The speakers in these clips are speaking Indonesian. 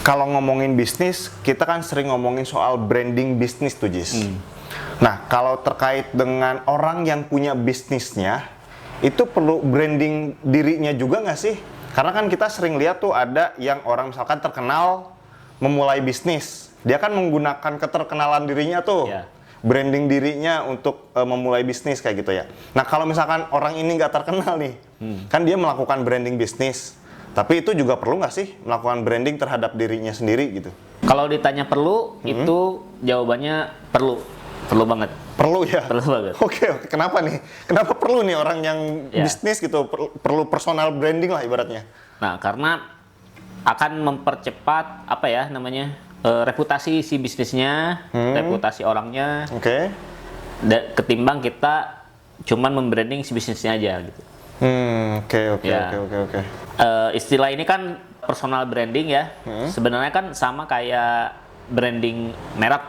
Kalau ngomongin bisnis, kita kan sering ngomongin soal branding bisnis tuh, Jis. Nah, kalau terkait dengan orang yang punya bisnisnya, itu perlu branding dirinya juga nggak sih? Karena kan kita sering lihat tuh ada yang orang misalkan terkenal memulai bisnis. Dia kan menggunakan keterkenalan dirinya tuh. Ya. Branding dirinya untuk memulai bisnis kayak gitu ya. Nah, kalau misalkan orang ini nggak terkenal nih, kan dia melakukan branding bisnis. Tapi itu juga perlu nggak sih melakukan branding terhadap dirinya sendiri gitu? Kalau ditanya perlu, itu jawabannya perlu. Perlu banget. Perlu ya? Perlu banget. Oke. Kenapa nih? Kenapa perlu nih orang yang Ya. bisnis gitu? Perlu personal branding lah ibaratnya. Nah, karena akan mempercepat apa ya namanya reputasi si bisnisnya, reputasi orangnya, Oke. ketimbang kita cuman membranding si bisnisnya aja gitu. Oke. Ya. Istilah ini kan personal branding ya. Sebenarnya kan sama kayak branding merek,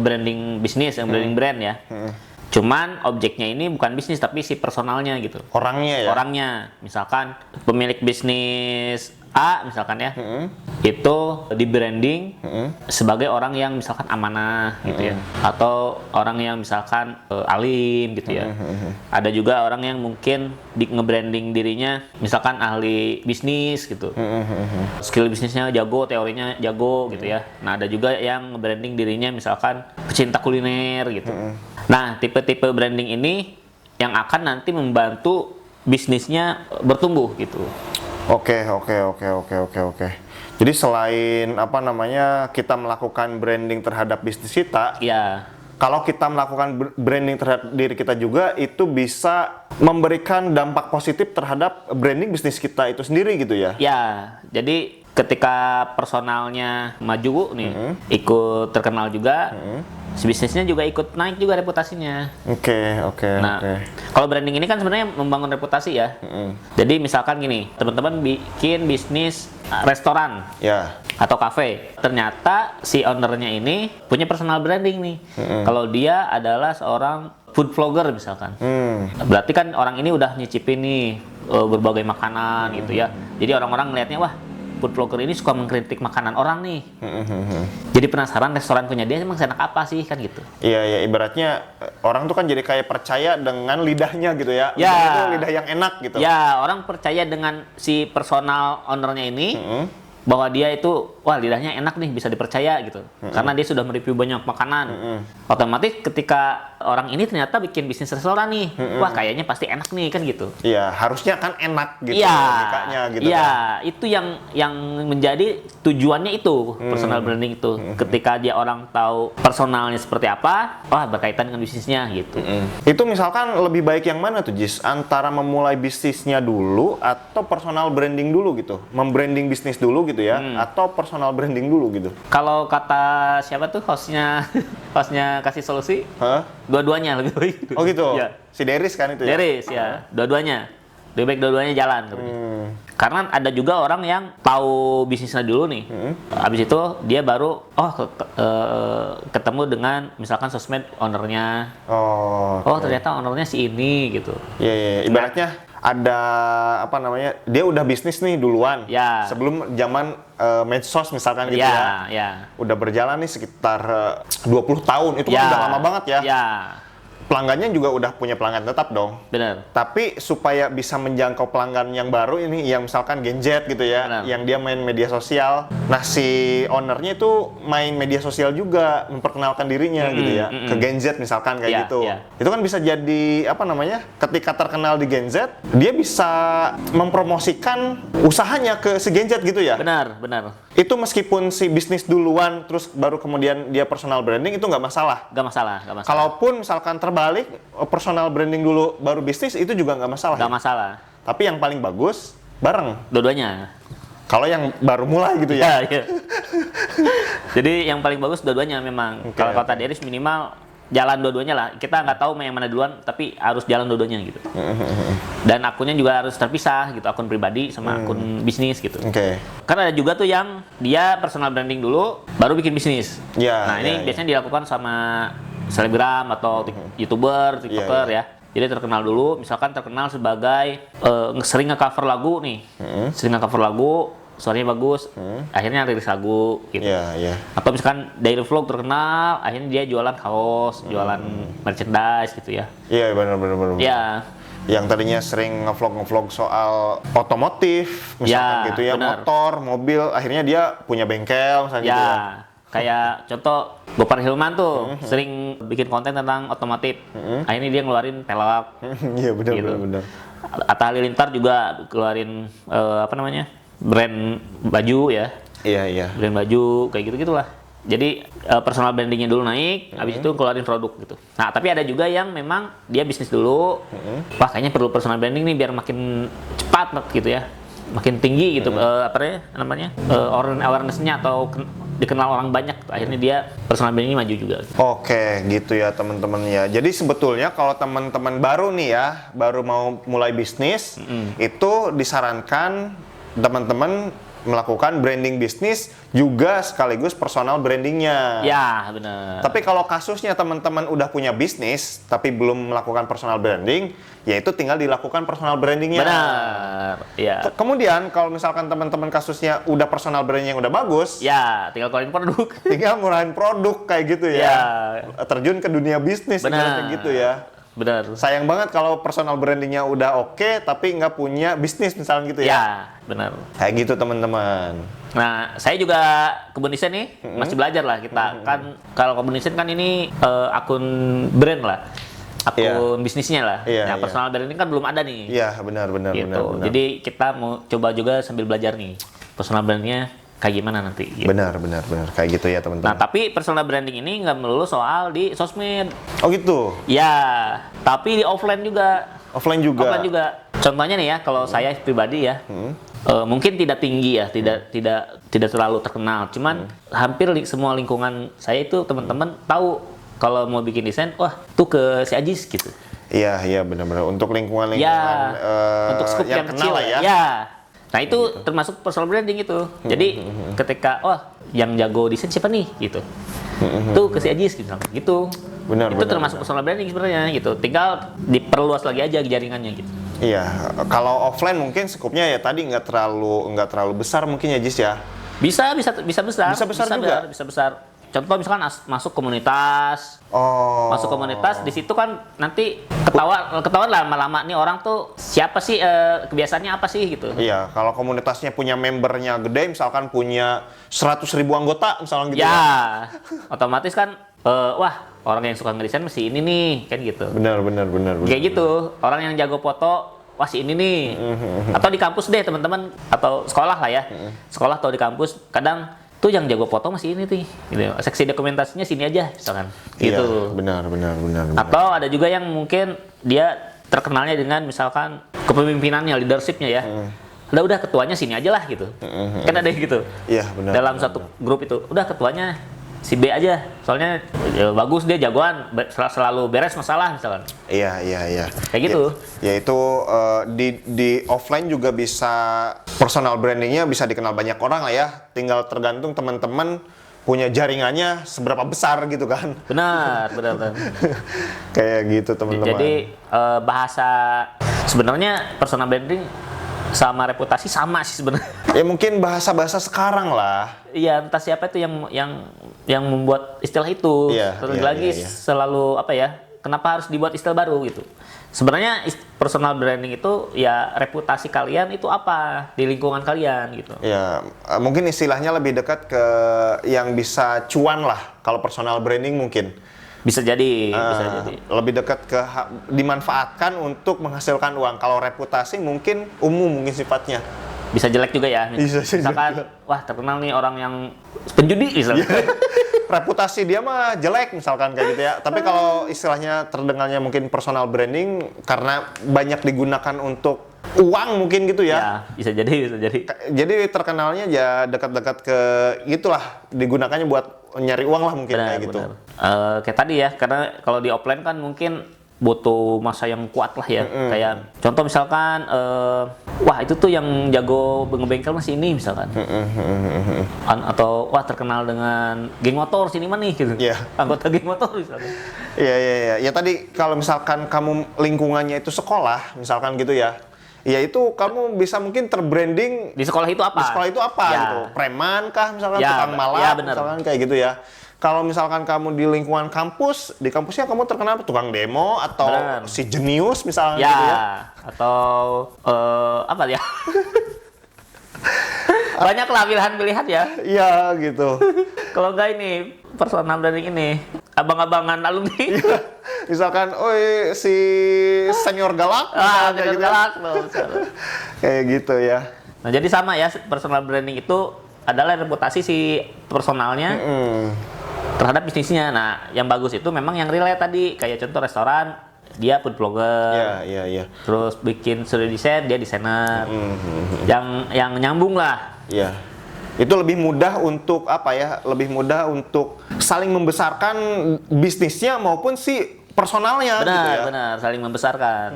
branding bisnis, yang branding brand ya. Cuman objeknya ini bukan bisnis tapi si personalnya gitu. Orangnya ya? Orangnya, misalkan pemilik bisnis A misalkan ya, itu di branding sebagai orang yang misalkan amanah gitu ya, atau orang yang misalkan alim gitu ya. Ada juga orang yang mungkin di nge-branding dirinya misalkan ahli bisnis gitu, skill bisnisnya jago, teorinya jago gitu ya. Nah, ada juga yang nge-branding dirinya misalkan pecinta kuliner gitu. Nah, tipe-tipe branding ini yang akan nanti membantu bisnisnya bertumbuh gitu. Oke. Jadi selain apa namanya kita melakukan branding terhadap bisnis kita, Ya, kalau kita melakukan branding terhadap diri kita juga, itu bisa memberikan dampak positif terhadap branding bisnis kita itu sendiri gitu ya? ya. Jadi ketika personalnya maju nih, ikut terkenal juga, si bisnisnya juga ikut naik juga reputasinya. Oke. Nah, kalau branding ini kan sebenarnya membangun reputasi ya. Jadi misalkan gini, teman-teman bikin bisnis restoran Ya. atau kafe. Ternyata si ownernya ini punya personal branding nih. Kalau dia adalah seorang food vlogger misalkan. Berarti kan orang ini udah nyicipin nih berbagai makanan gitu ya. Jadi orang-orang ngelihatnya, wah, food vlogger ini suka mengkritik makanan orang nih. Jadi penasaran restoran punya dia emang enak apa sih kan gitu. Iya, ibaratnya orang tuh kan jadi kayak percaya dengan lidahnya gitu ya. Ya. Lidahnya tuh lidah yang enak gitu. Ya, orang percaya dengan si personal ownernya ini bahwa dia itu, wah, lidahnya enak nih, bisa dipercaya gitu. Karena dia sudah mereview banyak makanan. Otomatis ketika orang ini ternyata bikin bisnis restoran nih, wah, kayaknya pasti enak nih kan gitu. Iya, harusnya kan enak gitu Iya, logikanya gitu iya, kan. itu yang menjadi tujuannya itu, personal branding itu. Ketika dia orang tahu personalnya seperti apa, wah, berkaitan dengan bisnisnya gitu. Itu misalkan lebih baik yang mana tuh, Jis? Antara memulai bisnisnya dulu atau personal branding dulu gitu? Membranding bisnis dulu gitu ya? Atau personal branding dulu gitu? Kalau kata siapa tuh hostnya kasih solusi, Hah? dua-duanya lebih baik. Oh gitu? Ya. Si Deris kan itu ya? Deris ya, dua-duanya. Lebih baik dua-duanya jalan. Karena ada juga orang yang tahu bisnisnya dulu nih. Habis itu dia baru ketemu dengan misalkan sosmed ownernya. Oh Ternyata ownernya si ini gitu. iya. Ibaratnya ada apa namanya, dia udah bisnis nih duluan. Ya. Sebelum zaman medsos misalkan gitu Ya. Udah berjalan nih sekitar 20 tahun. Itu kan udah lama banget ya. Ya, Pelanggannya juga udah punya pelanggan tetap dong. benar. Tapi supaya bisa menjangkau pelanggan yang baru ini, yang misalkan Gen Z gitu ya, Benar. yang dia main media sosial. Nah, si ownernya itu main media sosial juga, memperkenalkan dirinya gitu ya, ke Gen Z misalkan kayak Ya, gitu. ya. Itu kan bisa jadi, apa namanya, ketika terkenal di Gen Z, dia bisa mempromosikan usahanya ke si Gen Z gitu ya. Benar. Itu meskipun si bisnis duluan, terus baru kemudian dia personal branding, itu nggak masalah. Gak masalah. Kalaupun misalkan terbalik, personal branding dulu baru bisnis, itu juga nggak masalah. Gak Ya? masalah. Tapi yang paling bagus bareng. Dua-duanya. Kalau yang baru mulai gitu ya. Iya. Jadi yang paling bagus dua-duanya memang. Oke, Kalau kata Deris minimal jalan dua-duanya lah. Kita nggak tahu yang mana duluan, tapi harus jalan dua-duanya gitu. Dan akunnya juga harus terpisah gitu, akun pribadi sama akun bisnis gitu. Oke. Karena ada juga tuh yang dia personal branding dulu, baru bikin bisnis. Ya, Nah, ini ya. biasanya dilakukan sama selebgram atau YouTuber, TikToker Iya. ya. Jadi terkenal dulu, misalkan terkenal sebagai sering nge-cover lagu nih. Sering nge-cover lagu, suaranya bagus, akhirnya rilis lagu gitu. Iya, iya. Atau misalkan Daily Vlog terkenal, akhirnya dia jualan kaos, jualan merchandise gitu ya. Iya, benar. Ya, Yang tadinya sering ngevlog soal otomotif, misalkan Ya, gitu ya, benar. motor, mobil, akhirnya dia punya bengkel, misalnya gitu ya. ya. Kayak contoh Gopar Hilman tuh sering bikin konten tentang otomotif. Akhirnya dia ngeluarin pelek. Iya, benar, Gitu. benar. Atta Halilintar juga keluarin brand baju ya. Iya. Brand baju kayak gitu-gitulah. Jadi personal brandingnya dulu naik, habis itu keluarin produk gitu. Nah, tapi ada juga yang memang dia bisnis dulu. Wah, kayaknya perlu personal branding nih biar makin cepat gitu ya. Makin tinggi gitu awareness-nya atau dikenal orang banyak. Akhirnya dia personal branding maju juga. Oke, gitu ya teman-teman ya. Jadi sebetulnya kalau teman-teman baru nih ya, baru mau mulai bisnis, itu disarankan teman-teman melakukan branding bisnis juga sekaligus personal brandingnya. Ya, benar. Tapi kalau kasusnya teman-teman udah punya bisnis tapi belum melakukan personal branding, ya itu tinggal dilakukan personal brandingnya. Benar. Ya. Kemudian kalau misalkan teman-teman kasusnya udah personal branding yang udah bagus, Ya, tinggal keluarin produk. tinggal ngurangin produk kayak gitu ya. Ya. Terjun ke dunia bisnis Benar. kayak gitu ya. Benar. Sayang banget kalau personal brandingnya udah oke tapi nggak punya bisnis misalnya gitu ya. Ya, benar. Kayak gitu teman-teman. Nah, saya juga kebun desain nih, masih belajar lah kita. Kan kalau kebun desain kan ini akun brand lah. Akun bisnisnya lah. Iya, Nah, personal branding kan belum ada nih. Iya, benar. Gitu. Jadi kita mau coba juga sambil belajar nih. Personal brandingnya kayak gimana nanti. Gitu. Benar. Kayak gitu ya Nah, teman-teman. tapi personal branding ini nggak melulu soal di sosmed. Oh gitu. Ya, tapi di offline juga. Offline juga. Offline juga. Contohnya nih ya, kalau saya pribadi ya, mungkin tidak tinggi ya, tidak terlalu terkenal. Cuman hampir semua lingkungan saya itu teman-teman tahu kalau mau bikin desain, wah tuh ke si Ajis gitu. Iya, benar. Untuk lingkungan Ya, untuk skup yang kenal kecil lah ya. Ya. Nah itu termasuk personal branding itu. Jadi ketika, wah yang jago desain siapa nih gitu. Tuh ke si Ajis gitu. Benar. Itu termasuk personal branding sebenarnya gitu. Tinggal diperluas lagi aja jaringannya gitu. Iya, kalau offline mungkin skupnya ya tadi nggak terlalu besar mungkin ya Jis ya. Bisa besar. Bisa besar juga? Bisa besar. Contoh misalkan masuk komunitas. Oh. Masuk komunitas, di situ kan nanti ketahuan lama-lama nih orang tuh siapa sih, kebiasaannya apa sih gitu. Iya, kalau komunitasnya punya membernya gede, misalkan punya 100.000 anggota misalnya gitu. Ya, otomatis kan, wah orang yang suka ngedesain mesti ini nih, kan gitu. Benar. Kayak gitu, orang yang jago foto, wah si ini nih. Atau di kampus deh teman-teman, atau sekolah lah ya. Sekolah atau di kampus, kadang tuh yang jago foto masih ini nih. Gitu. Seksi dokumentasinya sini aja, misalkan. Gitu. Iya, benar. Atau ada juga yang mungkin dia terkenalnya dengan misalkan kepemimpinannya, leadershipnya ya. Udah ketuanya sini aja lah gitu. Kan ada yang gitu. Iya, benar. Dalam satu grup itu, udah ketuanya si B aja. Soalnya ya, bagus dia jagoan, selalu beres masalah misalkan. Iya. Kayak gitu. Ya itu di offline juga bisa personal brandingnya bisa dikenal banyak orang lah ya. Tinggal tergantung teman-teman punya jaringannya seberapa besar gitu kan. Benar. Kayak gitu teman-teman. Jadi bahasa sebenarnya personal branding sama reputasi sama sih sebenarnya. Ya mungkin bahasa-bahasa sekarang lah. Iya, entah siapa itu yang membuat istilah itu. Iya, Terus iya, lagi iya. selalu apa ya? Kenapa harus dibuat istilah baru gitu? Sebenarnya personal branding itu ya reputasi kalian itu apa di lingkungan kalian gitu. Ya, mungkin istilahnya lebih dekat ke yang bisa cuan lah kalau personal branding mungkin. Bisa jadi. Lebih dekat ke dimanfaatkan untuk menghasilkan uang. Kalau reputasi mungkin umum mungkin sifatnya. Bisa jelek juga ya. Bisa jelek Misalkan, wah terkenal nih orang yang penjudi misalnya. Reputasi dia mah jelek misalkan kayak gitu ya. Tapi kalau istilahnya terdengarnya mungkin personal branding karena banyak digunakan untuk uang mungkin gitu ya. Ya, bisa jadi. Jadi terkenalnya ya dekat-dekat ke gitulah, digunakannya buat nyari uang lah mungkin kayak gitu. Kayak tadi ya, karena kalau di offline kan mungkin butuh masa yang kuat lah ya. Kayak contoh misalkan, wah itu tuh yang jago ngebengkel masih ini misalkan. Atau wah terkenal dengan geng motor sini mana nih gitu. Iya. Anggota geng motor misalkan. Iya. Ya tadi kalau misalkan kamu lingkungannya itu sekolah, misalkan gitu ya. ya itu kamu bisa mungkin terbranding Di sekolah itu apa? di sekolah itu apa Ya. gitu. Preman kah misalkan, Ya, tukang malap ya, bener. misalkan kayak gitu ya. Kalau misalkan kamu di lingkungan kampus, di kampusnya kamu terkenal tukang demo atau Bener. si jenius misalnya Ya, gitu ya. atau apa ya? Banyak lah pilihan-pilihan ya. Iya gitu. Kalau enggak ini personal branding ini abang-abangan alumni. Misalkan, si senior galak, misalkan kayak gitu. galak loh, misalnya. Kayak gitu ya. Nah, jadi sama ya, personal branding itu adalah reputasi si personalnya terhadap bisnisnya. Nah, yang bagus itu memang yang relate tadi, kayak contoh restoran, dia food blogger. Iya. Terus bikin studio desain, dia desainer. Yang nyambung lah. Iya. Itu lebih mudah untuk apa ya? Lebih mudah untuk saling membesarkan bisnisnya maupun si personalnya gitu ya. Benar, saling membesarkan.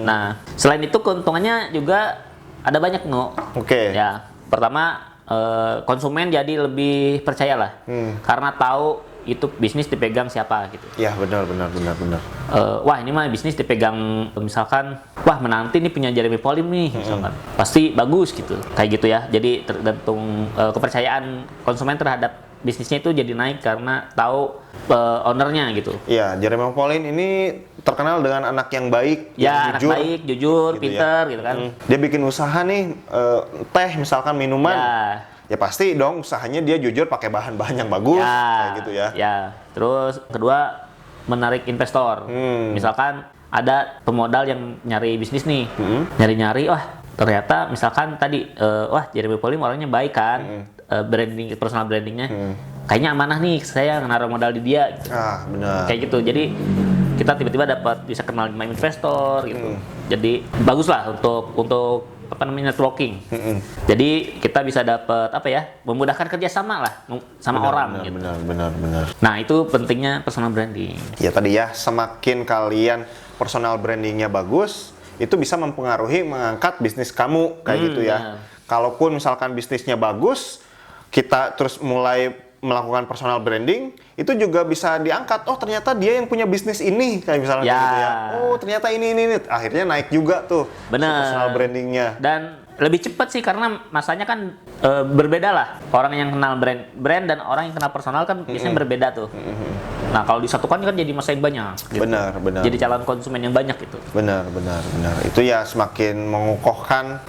Nah, selain itu keuntungannya juga ada banyak, No. Oke. Ya, pertama konsumen jadi lebih percaya lah, karena tahu itu bisnis dipegang siapa gitu. Ya, benar. Wah, ini mah bisnis dipegang, misalkan, wah menanti nih punya Jeremy Polim nih, misalkan, pasti bagus gitu, kayak gitu ya. Jadi tergantung kepercayaan konsumen terhadap bisnisnya itu jadi naik karena tahu ownernya gitu. Iya, Jeremy Pauline ini terkenal dengan anak yang baik, Ya, yang anak jujur. baik, jujur, gitu pinter ya. gitu kan. Dia bikin usaha nih, teh misalkan minuman. Ya pasti dong usahanya dia jujur pakai bahan-bahan yang bagus, kayak gitu ya. Ya, terus kedua menarik investor. Misalkan ada pemodal yang nyari bisnis nih, nyari-nyari, wah ternyata misalkan tadi, wah Jeremy Polim orangnya baik kan, branding, personal brandingnya, kayaknya amanah nih, saya naruh modal di dia. Ah, benar. Kayak gitu, jadi kita tiba-tiba dapat bisa kenal sama investor gitu. Jadi bagus lah untuk apa namanya networking. Jadi kita bisa dapat apa ya, memudahkan kerjasama lah sama orang gitu. Benar. Nah, itu pentingnya personal branding. Ya tadi ya, semakin kalian personal brandingnya bagus, itu bisa mempengaruhi mengangkat bisnis kamu kayak gitu ya. Benar. Kalaupun misalkan bisnisnya bagus, kita terus mulai melakukan personal branding, itu juga bisa diangkat. Oh, ternyata dia yang punya bisnis ini, kayak misalnya Ya. gitu ya. Oh, ternyata ini. Akhirnya naik juga tuh si Benar. personal brandingnya. Dan lebih cepat sih karena masanya kan berbeda lah. Orang yang kenal brand dan orang yang kenal personal kan biasanya berbeda tuh. Nah, kalau disatukan kan jadi masa yang banyak. Gitu. Benar. Jadi calon konsumen yang banyak gitu. Benar. Itu ya semakin mengokohkan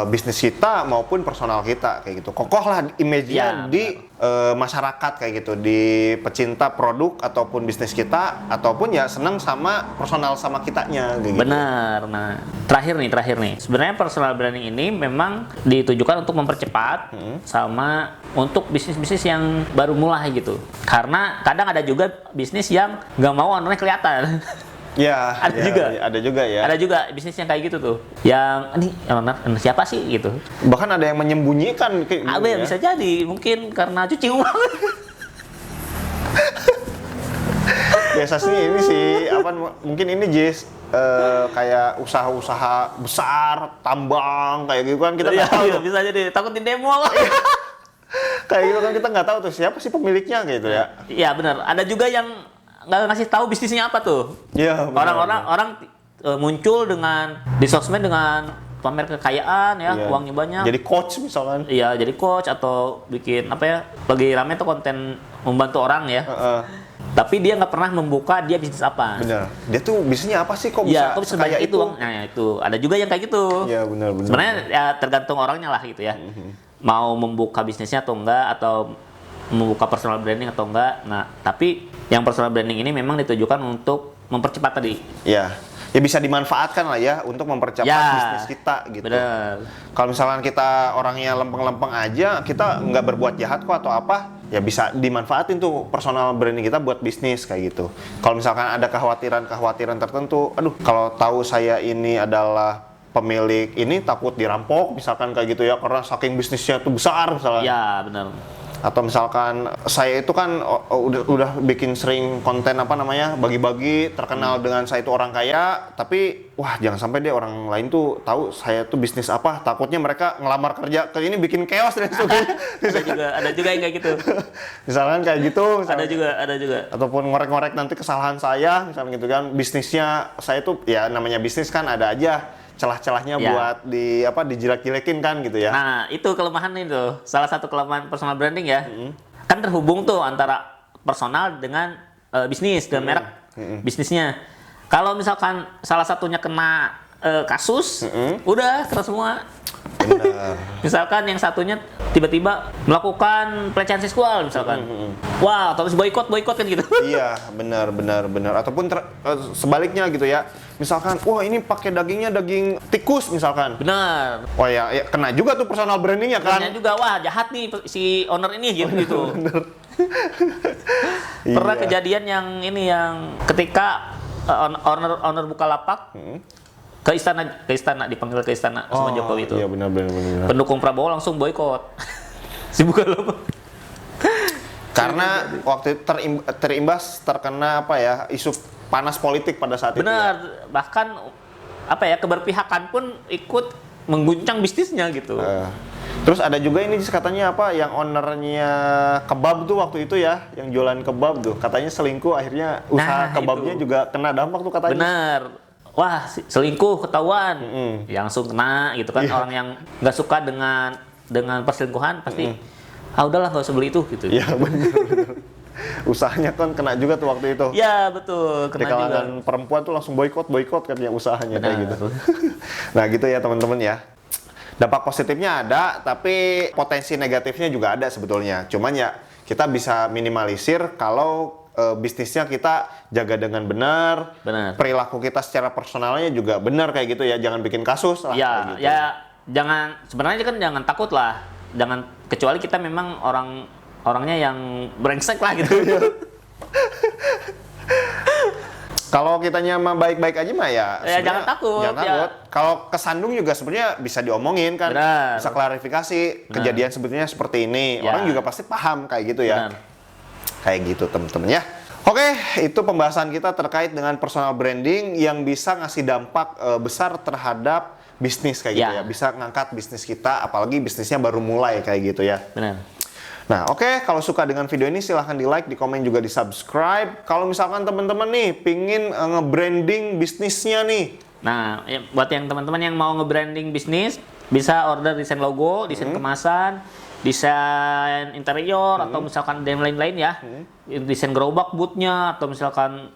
bisnis kita maupun personal kita kayak gitu. Kokoh lah image-nya Ya, di masyarakat kayak gitu, di pecinta produk ataupun bisnis kita, ataupun ya senang sama personal sama kitanya kayak gitu. Benar. Nah, terakhir nih. Sebenarnya personal branding ini memang ditujukan untuk mempercepat sama untuk bisnis-bisnis yang baru mulai gitu. Karena kadang ada juga bisnis yang nggak mau ownernya kelihatan. Ya, Ada juga. Ada juga ya. Ada juga bisnis yang kayak gitu tuh. Yang ini owner siapa sih gitu. Bahkan ada yang menyembunyikan kayak gitu ya. Bisa jadi mungkin karena cuci uang. Biasa sih ini sih apa mungkin ini Jis kayak usaha-usaha besar, tambang kayak gitu kan kita nggak tahu. Iya, bisa jadi takutin demo. Kayak gitu kan kita nggak tahu tuh siapa sih pemiliknya gitu ya. Iya benar. Ada juga yang nggak ngasih tahu bisnisnya apa tuh. Iya. Orang muncul dengan di sosmed dengan pamer kekayaan ya, Iya. uangnya banyak. Jadi coach misalkan. Iya, jadi coach atau bikin apa ya? Lagi rame tuh konten membantu orang ya. Tapi dia nggak pernah membuka dia bisnis apa. Bener. Dia tuh bisnisnya apa sih kok Iya, bisa kok bisa sebanyak sekaya itu, Bang? Nah, itu ada juga yang kayak gitu. Iya, benar. Sebenarnya ya tergantung orangnya lah gitu ya. Mau membuka bisnisnya atau enggak, atau membuka personal branding atau enggak. Nah, tapi yang personal branding ini memang ditujukan untuk mempercepat tadi. Iya. Ya bisa dimanfaatkan lah ya untuk mempercepat bisnis kita gitu. Bener. Kalau misalkan kita orangnya lempeng-lempeng aja, kita nggak berbuat jahat kok atau apa, ya bisa dimanfaatin tuh personal branding kita buat bisnis kayak gitu. Kalau misalkan ada kekhawatiran tertentu, aduh kalau tahu saya ini adalah pemilik ini takut dirampok misalkan kayak gitu ya karena saking bisnisnya tuh besar misalnya. Ya, bener. Atau misalkan saya itu kan udah bikin sering konten apa namanya bagi-bagi terkenal dengan saya itu orang kaya, tapi wah jangan sampai deh orang lain tuh tahu saya tuh bisnis apa, takutnya mereka ngelamar kerja ke ini bikin chaos dan sebagainya. ada juga yang kayak gitu. Misalkan kayak gitu misalkan. Ada juga. Ataupun ngorek-ngorek nanti kesalahan saya misalkan gitu kan, bisnisnya saya tuh ya namanya bisnis kan ada aja celah-celahnya Ya. buat dijelek-jelekin kan gitu ya. Nah, itu kelemahan itu. Salah satu kelemahan personal branding ya. Kan terhubung tuh antara personal dengan bisnis, dengan merek bisnisnya. Kalau misalkan salah satunya kena kasus, udah kena semua. Benar. Misalkan yang satunya tiba-tiba melakukan pelecehan seksual misalkan. Wah, terus boykot kan gitu. Iya, benar. Ataupun sebaliknya gitu ya. Misalkan, wah ini pakai dagingnya daging tikus misalkan. Benar. Wah ya kena juga tuh personal brandingnya kan. Kayaknya juga wah jahat nih si owner ini gitu. Pernah Iya. kejadian yang ketika owner Bukalapak ke istana dipanggil ke istana sama Jokowi itu. Iya benar. Pendukung Prabowo langsung boykot. Si Bukalapak. Karena waktu itu terimbas terkena isu panas politik pada saat itu. Benar, bahkan keberpihakan pun ikut mengguncang bisnisnya gitu. Terus ada juga ini katanya yang ownernya kebab tuh waktu itu ya, yang jualan kebab tuh katanya selingkuh, akhirnya usaha kebabnya itu. juga kena dampak tuh katanya. Benar. Wah, selingkuh ketahuan. Ya, langsung kena gitu kan. Orang yang nggak suka dengan perselingkuhan pasti udahlah nggak usah beli itu gitu. Iya benar. Usahanya kan kena juga tuh waktu itu. Ya, betul. Di Kena juga. kalangan perempuan tuh langsung boykot katanya usahanya kayak Benar. gitu. Nah gitu ya teman-teman ya. Dampak positifnya ada, tapi potensi negatifnya juga ada sebetulnya. Cuman ya kita bisa minimalisir kalau bisnisnya kita jaga dengan benar. Perilaku kita secara personalnya juga benar kayak gitu ya. Jangan bikin kasus lah. Ya, kayak gitu. ya sebenarnya kan jangan takut lah. Kecuali kita memang orangnya yang brengsek lah gitu. Kalau kitanya mah baik-baik aja mah ya Ya, jangan takut. Jangan takut. Kalau kesandung juga sebenarnya bisa diomongin kan. Benar. Bisa klarifikasi kejadian sebetulnya seperti ini. Ya. Orang juga pasti paham kayak gitu ya. Benar. Kayak gitu teman-teman ya. Oke, itu pembahasan kita terkait dengan personal branding yang bisa ngasih dampak besar terhadap bisnis kayak gitu ya. Bisa ngangkat bisnis kita, apalagi bisnisnya baru mulai kayak gitu ya. Benar. Nah, oke, kalau suka dengan video ini silahkan di like, di komen juga di subscribe. Kalau misalkan teman-teman nih pingin nge-branding bisnisnya nih. Nah, buat yang teman-teman yang mau nge-branding bisnis, bisa order desain logo, desain kemasan, desain interior, atau misalkan dan lain-lain ya. Desain gerobak bootnya, atau misalkan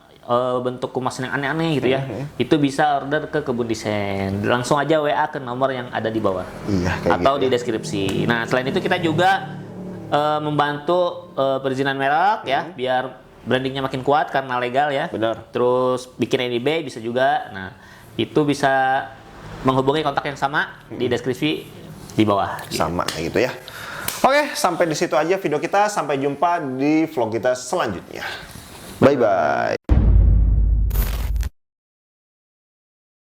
bentuk kemasan yang aneh-aneh gitu ya. Itu bisa order ke Kebun Desain. Langsung aja WA ke nomor yang ada di bawah. Iya, kayak atau gitu di ya. deskripsi. Nah, selain itu kita juga membantu perizinan merek ya, biar brandingnya makin kuat karena legal ya. Benar. Terus bikin NIB bisa juga. Nah, itu bisa menghubungi kontak yang sama di deskripsi di bawah. Sama kayak gitu ya. Oke, sampai di situ aja video kita. Sampai jumpa di vlog kita selanjutnya. Bye-bye.